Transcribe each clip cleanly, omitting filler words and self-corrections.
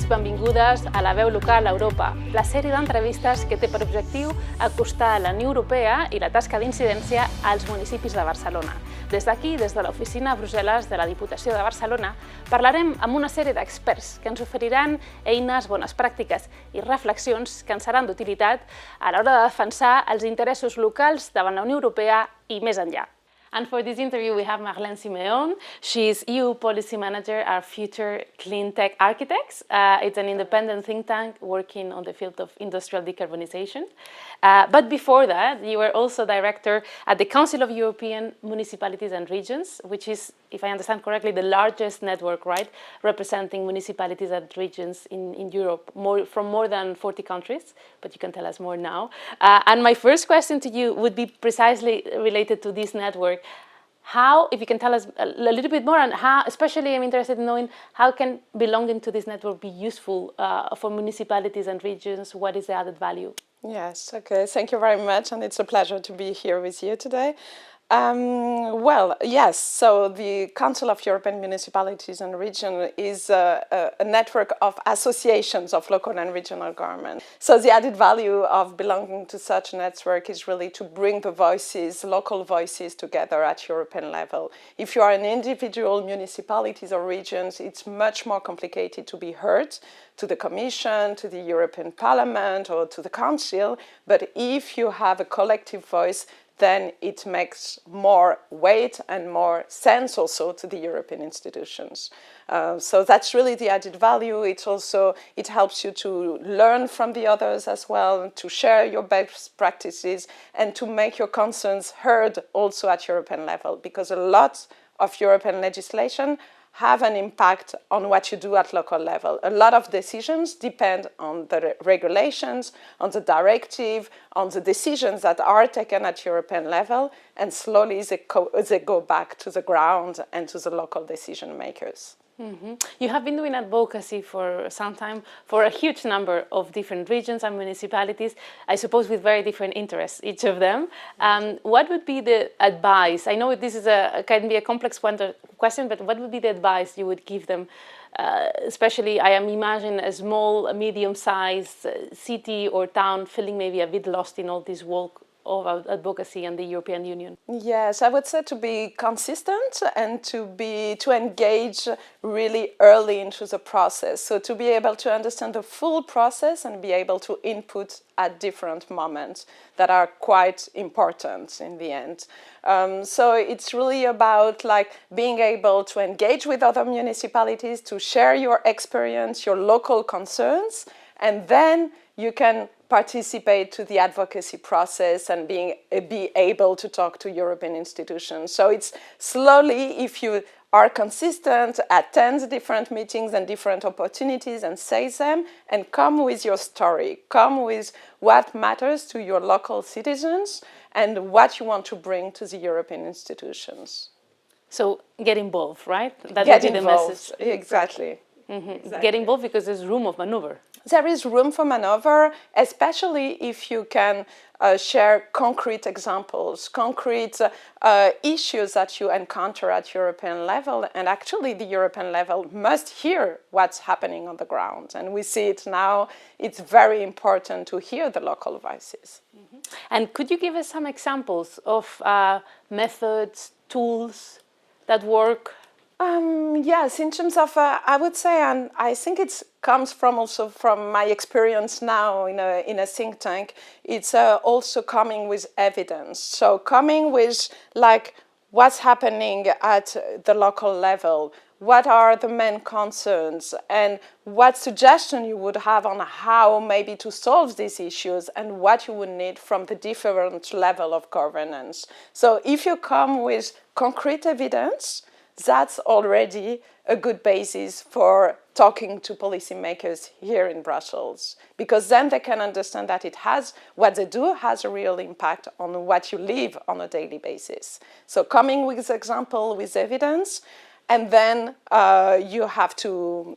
Benvinguts, benvingudes a La veu local a Europa, la sèrie d'entrevistes que té per objectiu acostar la Unió Europea i la tasca d'incidència als municipis de Barcelona. Des d'aquí, des de l'oficina a Brussel·les de la Diputació de Barcelona, parlarem amb una sèrie d'experts que ens oferiran eines, bones pràctiques i reflexions que ens seran d'utilitat a l'hora de defensar els interessos locals davant la Unió Europea i més enllà. And for this interview, we have Marlène Siméon. She's EU Policy Manager at Future Clean Tech Architects. It's an independent think tank working on the field of industrial decarbonization. But before that, you were also director at the Council of European Municipalities and Regions, which is, if I understand correctly, the largest network, right, representing municipalities and regions in Europe, from more than 40 countries, but you can tell us more now. And my first question to you would be precisely related to this network. How, if you can tell us a little bit more on how, especially I'm interested in knowing how can belonging to this network be useful for municipalities and regions? What is the added value? Yes, okay, thank you very much, and it's a pleasure to be here with you today. Well, yes, so the Council of European Municipalities and Regions is a network of associations of local and regional government. So the added value of belonging to such a network is really to bring the voices, local voices, together at European level. If you are an individual municipalities or regions, it's much more complicated to be heard to the Commission, to the European Parliament, or to the Council. But if you have a collective voice, then it makes more weight and more sense also to the European institutions. So that's really the added value. It helps you to learn from the others as well, to share your best practices, and to make your concerns heard also at European level, because a lot of European legislation have an impact on what you do at local level. A lot of decisions depend on the regulations, on the directive, on the decisions that are taken at European level, and slowly they go back to the ground and to the local decision makers. Mm-hmm. You have been doing advocacy for some time for a huge number of different regions and municipalities, I suppose with very different interests, each of them. What would be the advice? I know this is can be a complex question, but what would be the advice you would give them? Especially, I am imagining a small, medium-sized city or town feeling maybe a bit lost in all this work of advocacy and the European Union. Yes, I would say to be consistent and to engage really early into the process. So to be able to understand the full process and be able to input at different moments that are quite important in the end. So it's really about being able to engage with other municipalities, to share your experience, your local concerns, and then you can participate to the advocacy process and be able to talk to European institutions. So it's slowly, if you are consistent, attend different meetings and different opportunities and say them, and come with your story, come with what matters to your local citizens and what you want to bring to the European institutions. So get involved, right? That would be the message. Exactly. Mm-hmm. Exactly. Get involved because there's room of maneuver. There is room for maneuver, especially if you can share concrete examples, concrete issues that you encounter at European level. And actually, the European level must hear what's happening on the ground. And we see it now. It's very important to hear the local voices. Mm-hmm. And could you give us some examples of methods, tools that work? Yes, in terms of, I would say, and I think it comes from my experience now in a think tank, it's also coming with evidence. So coming with what's happening at the local level, what are the main concerns, and what suggestion you would have on how maybe to solve these issues, and what you would need from the different level of governance. So if you come with concrete evidence, that's already a good basis for talking to policymakers here in Brussels, because then they can understand that what they do has a real impact on what you live on a daily basis. So coming with example, with evidence, and then you have to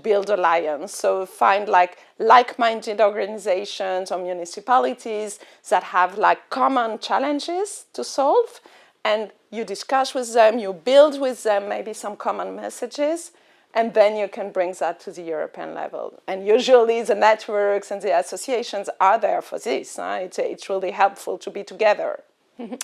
build alliance. So find like-minded organizations or municipalities that have common challenges to solve, and you discuss with them, you build with them maybe some common messages, and then you can bring that to the European level. And usually the networks and the associations are there for this. It's really helpful to be together.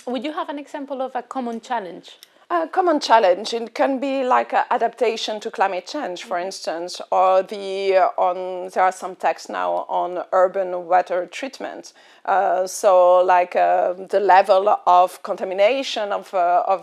Would you have an example of a common challenge? A common challenge, it can be like adaptation to climate change, for instance, or there are some texts now on urban water treatment. So like the level of contamination of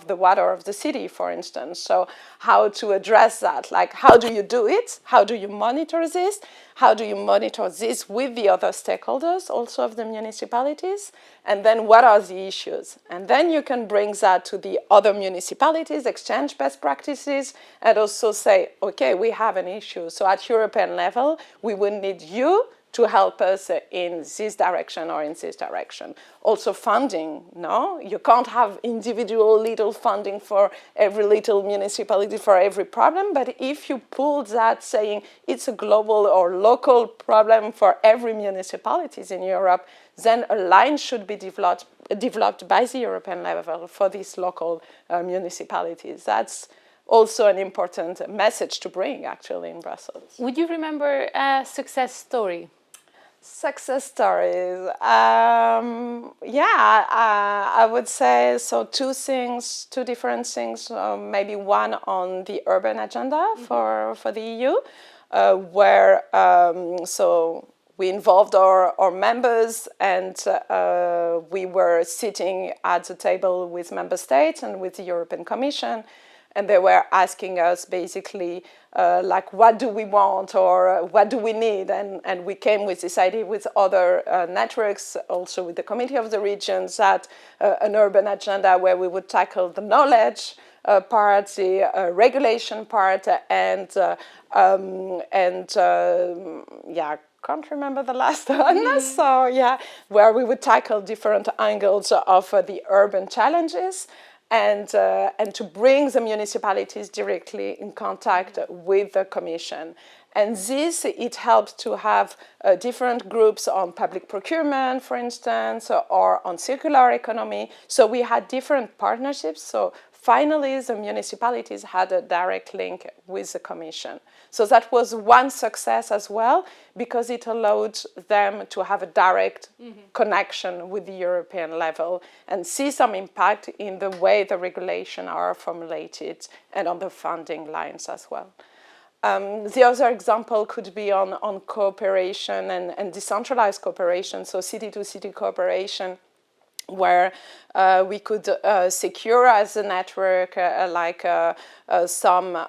the water of the city, for instance. So how to address that? Like, how do you do it? How do you monitor this? How do you monitor this with the other stakeholders, also of the municipalities? And then what are the issues? And then you can bring that to the other municipalities, exchange best practices, and also say, okay, we have an issue. So at European level, we will need you to help us in this direction or in this direction. Also funding, no? You can't have individual little funding for every little municipality for every problem, but if you pull that saying it's a global or local problem for every municipalities in Europe, then a line should be developed by the European level for these local municipalities. That's also an important message to bring, actually, in Brussels. Would you remember a success story? Success stories. I would say so. Two different things. Maybe one on the urban agenda for the EU, where so we involved our members, and we were sitting at the table with member states and with the European Commission. And they were asking us basically, like, what do we want or what do we need? And we came with this idea with other networks, also with the Committee of the Regions, that an urban agenda where we would tackle the knowledge part, the regulation part, and can't remember the last one. So where we would tackle different angles of the urban challenges. And to bring the municipalities directly in contact with the Commission. And this, it helped to have different groups on public procurement, for instance, or on circular economy. So we had different partnerships. So finally, the municipalities had a direct link with the Commission. So that was one success as well, because it allowed them to have a direct connection with the European level and see some impact in the way the regulations are formulated and on the funding lines as well. The other example could be on cooperation and decentralized cooperation, so city-to-city cooperation, where we could secure as a network some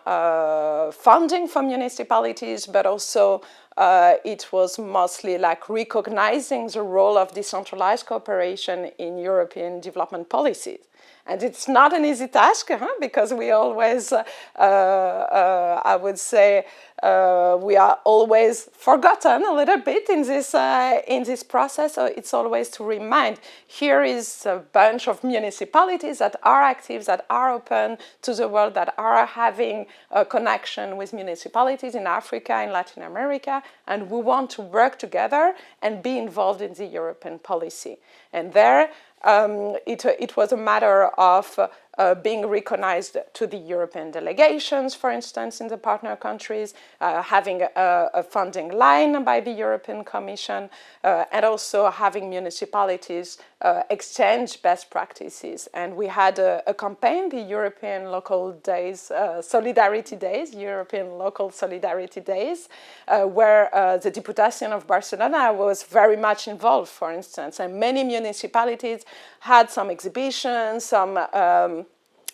funding from municipalities, but also it was mostly like recognizing the role of decentralized cooperation in European development policies. And it's not an easy task, because we always, I would say, we are always forgotten a little bit in this process. So it's always to remind, here is a bunch of municipalities that are active, that are open to the world, that are having a connection with municipalities in Africa, in Latin America, and we want to work together and be involved in the European policy. And there, it was a matter of being recognized to the European delegations, for instance, in the partner countries, having a funding line by the European Commission, and also having municipalities exchange best practices. And we had a campaign, the European Local Days, Solidarity Days, European Local Solidarity Days, where the Diputació of Barcelona was very much involved, for instance, and many municipalities had some exhibitions,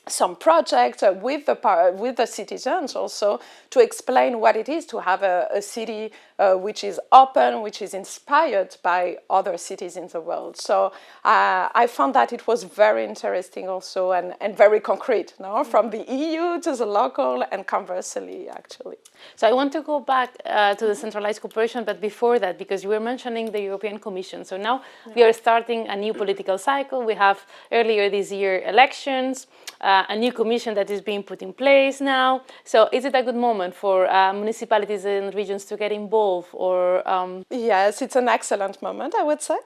some projects with the citizens also to explain what it is to have a city which is open, which is inspired by other cities in the world. So I found that it was very interesting also and very concrete, no? From the EU to the local and conversely, actually. So I want to go back to the centralized cooperation, but before that, because you were mentioning the European Commission. So now we are starting a new political cycle. We have earlier this year elections, a new commission that is being put in place now. So is it a good moment for municipalities and regions to get involved solve or... Yes, it's an excellent moment, I would say,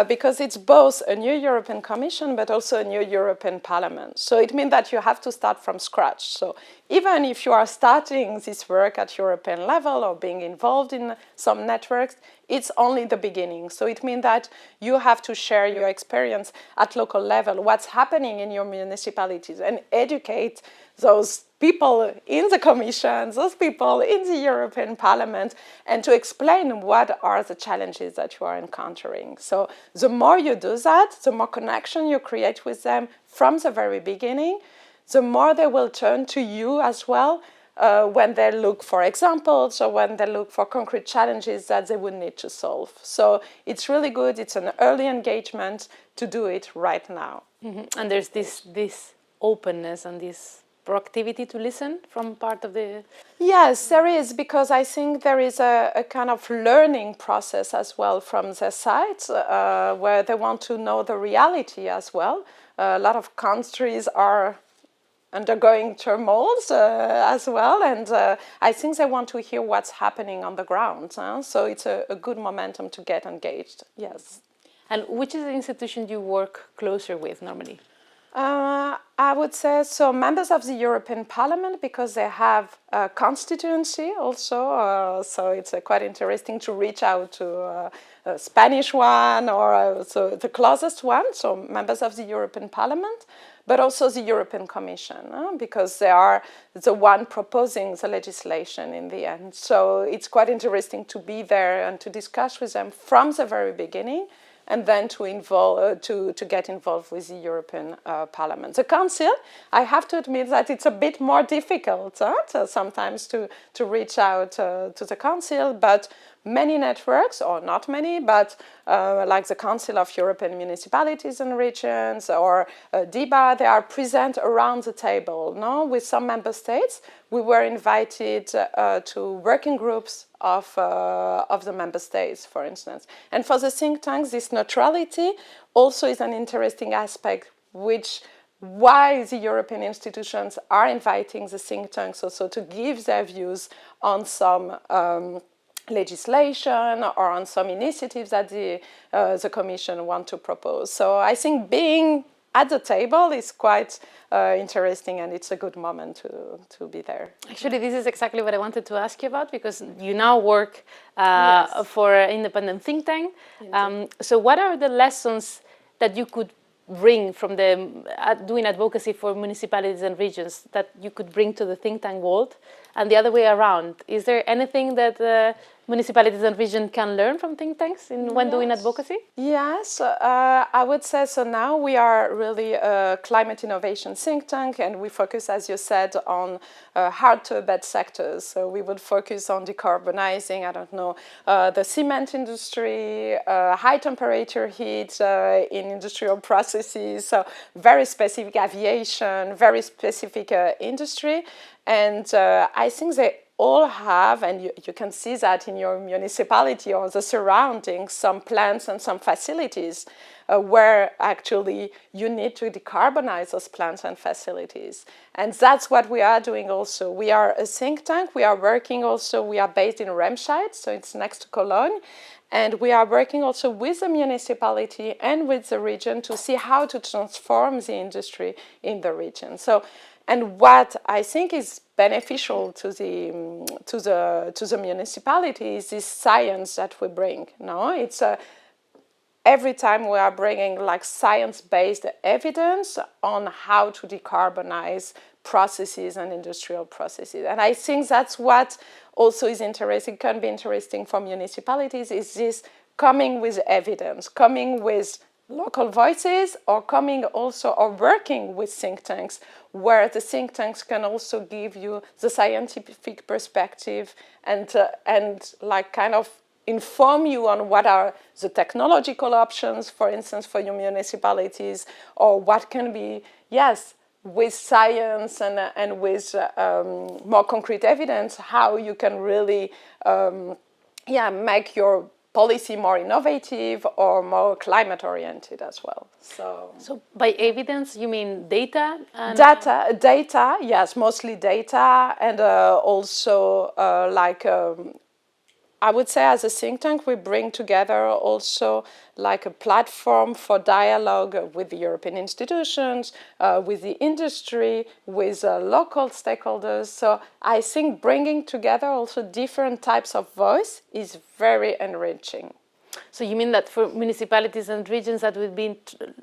because it's both a new European Commission but also a new European Parliament. So it means that you have to start from scratch. So even if you are starting this work at European level or being involved in some networks, it's only the beginning. So it means that you have to share your experience at local level, what's happening in your municipalities, and educate those people in the Commission, those people in the European Parliament, and to explain what are the challenges that you are encountering. So the more you do that, the more connection you create with them from the very beginning, the more they will turn to you as well when they look for examples or when they look for concrete challenges that they would need to solve. So it's really good. It's an early engagement to do it right now. Mm-hmm. And there's this openness and this proactivity to listen from part of the... Yes, there is, because I think there is a kind of learning process as well from their side where they want to know the reality as well. A lot of countries are undergoing turmoils as well, and I think they want to hear what's happening on the ground. So it's a good momentum to get engaged, yes. And which is the institution you work closer with normally? I would say so members of the European Parliament, because they have a constituency also, so it's quite interesting to reach out to a Spanish one or so the closest one, so members of the European Parliament, but also the European Commission, because they are the one proposing the legislation in the end. So it's quite interesting to be there and to discuss with them from the very beginning, and then to get involved with the European Parliament. The Council, I have to admit that it's a bit more difficult sometimes to reach out to the Council, but many networks, or not many, but like the Council of European Municipalities and Regions or DIBA, they are present around the table. No? With some member states, we were invited to working groups of the member states, for instance. And for the think tanks, this neutrality also is an interesting aspect, why the European institutions are inviting the think tanks also to give their views on some legislation or on some initiatives that the Commission want to propose. So I think being at the table is quite interesting, and it's a good moment to be there. Actually, this is exactly what I wanted to ask you about, because you now work Yes. for an independent think tank. So what are the lessons that you could bring from the doing advocacy for municipalities and regions that you could bring to the think tank world, and the other way around? Is there anything that municipalities and regions can learn from think tanks when doing advocacy? Yes, I would say so. Now we are really a climate innovation think tank, and we focus, as you said, on hard to abate sectors. So we would focus on decarbonizing, the cement industry, high temperature heat in industrial processes, so very specific aviation, very specific industry. And I think they all have, and you can see that in your municipality or the surroundings, some plants and some facilities where actually you need to decarbonize those plants and facilities. And that's what we are doing also. We are a think tank. We are working also, we are based in Remscheid, so it's next to Cologne. And we are working also with the municipality and with the region to see how to transform the industry in the region. And what I think is beneficial to the municipality is this science that we bring. No, it's every time we are bringing like science-based evidence on how to decarbonize processes and industrial processes. And I think that's what also is interesting, can be interesting for municipalities, is this coming with evidence, coming with local voices, or coming also or working with think tanks, where the think tanks can also give you the scientific perspective and like kind of inform you on what are the technological options, for instance, for your municipalities, or what can be, yes, with science and with more concrete evidence, how you can really make your policy more innovative or more climate-oriented as well. So by evidence, you mean data? Data, yes, mostly data, and also I would say as a think tank, we bring together also like a platform for dialogue with the European institutions, with the industry, with local stakeholders. So I think bringing together also different types of voice is very enriching. So you mean that for municipalities and regions that would be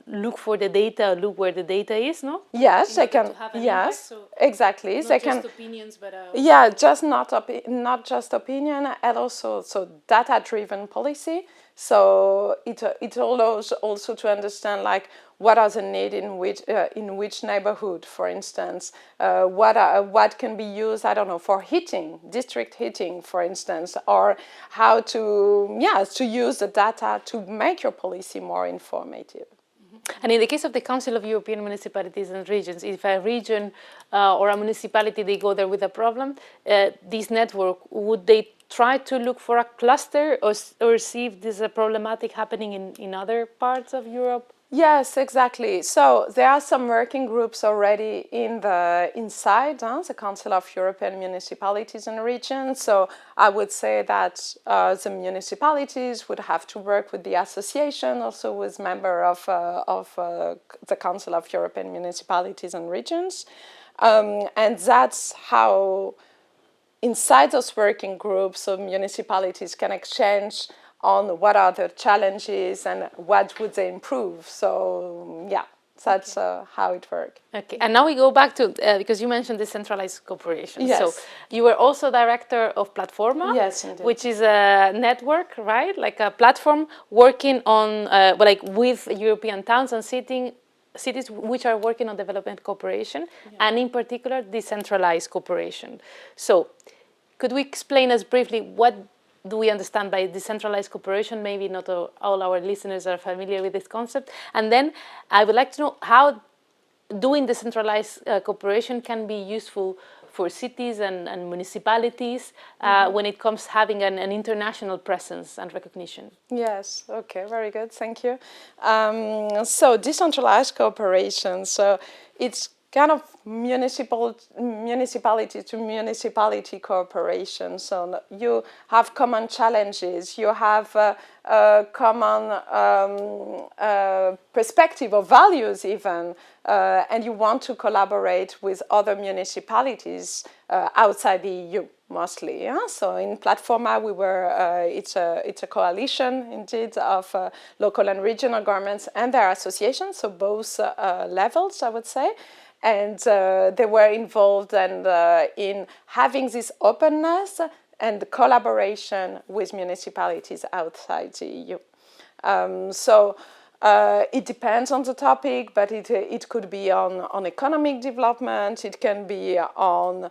look for the data, look where the data is, no? Yes, they can. Yes, exactly. Not they just can. Opinions, but Yeah, just not just opinion, and also data-driven policy. So it allows also to understand like what are the need in which neighborhood, for instance, what can be used, I don't know, for heating, district heating, for instance, or how to use the data to make your policy more informative. And in the case of the Council of European Municipalities and Regions, if a region or a municipality, they go there with a problem, this network, would they try to look for a cluster or see if there's a problematic happening in other parts of Europe? Yes, exactly. So there are some working groups already inside the Council of European Municipalities and Regions. So I would say that the municipalities would have to work with the association, also with member of the Council of European Municipalities and Regions, and that's how inside those working groups, so municipalities can exchange on what are the challenges and what would they improve. So yeah, that's how it works. Okay, and now we go back to, because you mentioned decentralized cooperation. Yes. So you were also director of Platforma, yes, indeed. which is a network, right? Like a platform working on, with European towns and cities which are working on development cooperation, and in particular, decentralized cooperation. So could we explain us briefly what do we understand by decentralized cooperation? Maybe not all our listeners are familiar with this concept. And then I would like to know how doing decentralized cooperation can be useful for cities and municipalities when it comes having an international presence and recognition. Yes, okay, very good, thank you. So decentralized cooperation, so it's kind of municipality to municipality cooperation. So you have common challenges, you have a common perspective or values even, and you want to collaborate with other municipalities outside the EU. Mostly, yeah. So in Platforma, we were. It's a coalition indeed of local and regional governments and their associations. So both levels, I would say, and they were involved in having this openness and collaboration with municipalities outside the EU. It depends on the topic, but it could be on economic development, it can be on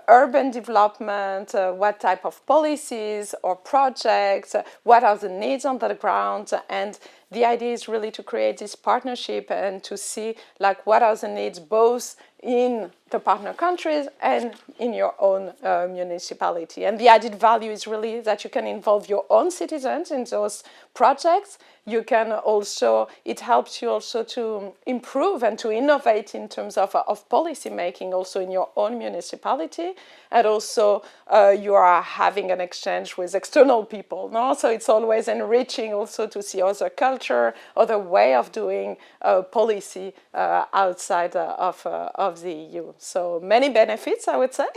urban development, what type of policies or projects, what are the needs on the ground, and the idea is really to create this partnership and to see like what are the needs both in the partner countries and in your own municipality. And the added value is really that you can involve your own citizens in those projects. You can also, it helps you also to improve and to innovate in terms of policy making also in your own municipality. And also you are having an exchange with external people, no? So it's always enriching also to see other culture, other way of doing policy outside of the EU. So many benefits, I would say.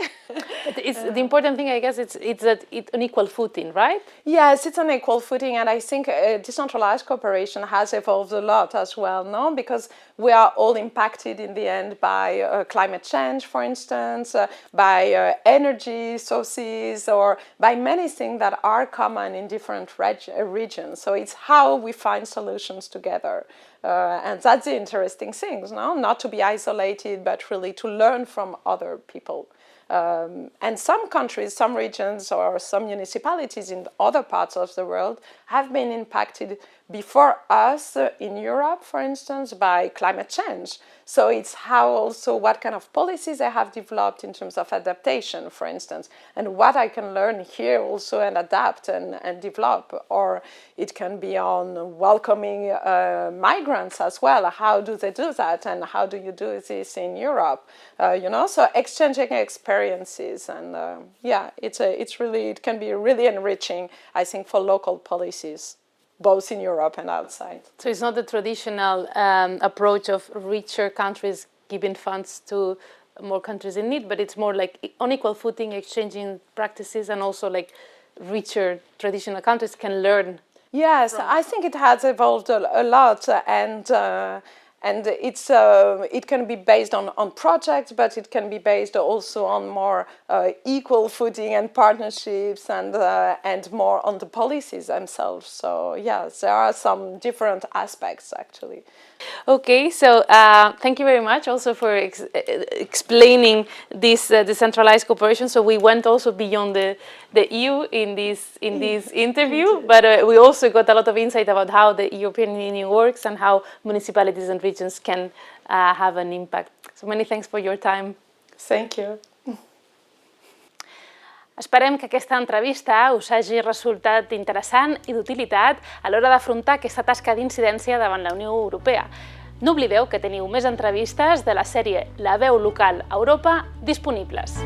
But the important thing, I guess, it's that it's an equal footing, right? Yes, it's an equal footing, and I think decentralized cooperation has evolved a lot as well, no? Because we are all impacted in the end by climate change, for instance, by energy sources, or by many things that are common in different regions. So it's how we find solutions together. And that's the interesting thing, no? Not to be isolated, but really to learn from other people. And some countries, some regions, or some municipalities in other parts of the world have been impacted before us in Europe, for instance, by climate change. So it's how also what kind of policies I have developed in terms of adaptation, for instance, and what I can learn here also and adapt and develop. Or it can be on welcoming migrants as well. How do they do that, and how do you do this in Europe? So exchanging experiences, and it can be really enriching, I think, for local policies, both in Europe and outside. So it's not the traditional approach of richer countries giving funds to more countries in need, but it's more like on equal footing, exchanging practices, and also like richer traditional countries can learn. Yes, I think it has evolved a lot, and it can be based on projects, but it can be based also on more equal footing and partnerships, and more on the policies themselves. So yes, there are some different aspects actually. Okay, so thank you very much also for explaining this decentralized cooperation. So we went also beyond the EU in this interview, but we also got a lot of insight about how the European Union works and how municipalities and regions can have an impact. So many thanks for your time. Thank you. Esperem que aquesta entrevista us hagi resultat interessant i d'utilitat a l'hora d'afrontar aquesta tasca d'incidència davant la Unió Europea. No oblideu que teniu més entrevistes de la sèrie La veu local a Europa disponibles.